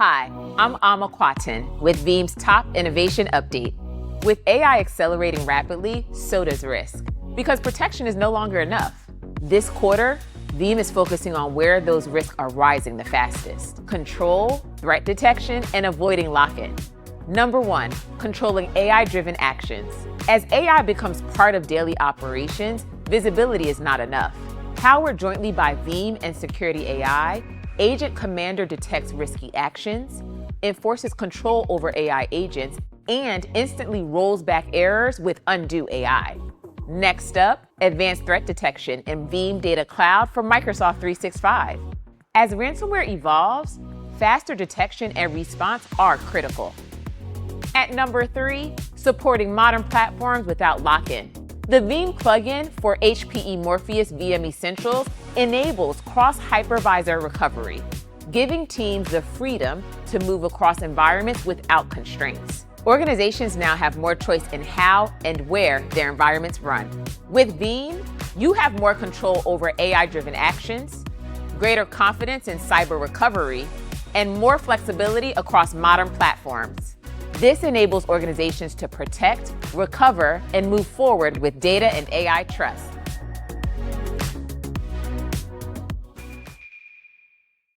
Hi, I'm Amma Quatin with Veeam's Top Innovation Update. With AI accelerating rapidly, so does risk, because protection is no longer enough. This quarter, Veeam is focusing on where those risks are rising the fastest: control, threat detection, and avoiding lock-in. Number 1, controlling AI-driven actions. As AI becomes part of daily operations, visibility is not enough. Powered jointly by Veeam and Security AI, Agent Commander detects risky actions, enforces control over AI agents, and instantly rolls back errors with Undo AI. Next up, advanced threat detection in Veeam Data Cloud for Microsoft 365. As ransomware evolves, faster detection and response are critical. At number 3, supporting modern platforms without lock-in. The Veeam plugin for HPE Morpheus VM Essentials enables cross-hypervisor recovery, giving teams the freedom to move across environments without constraints. Organizations now have more choice in how and where their environments run. With Veeam, you have more control over AI-driven actions, greater confidence in cyber recovery, and more flexibility across modern platforms. This enables organizations to protect, recover, and move forward with data and AI trust.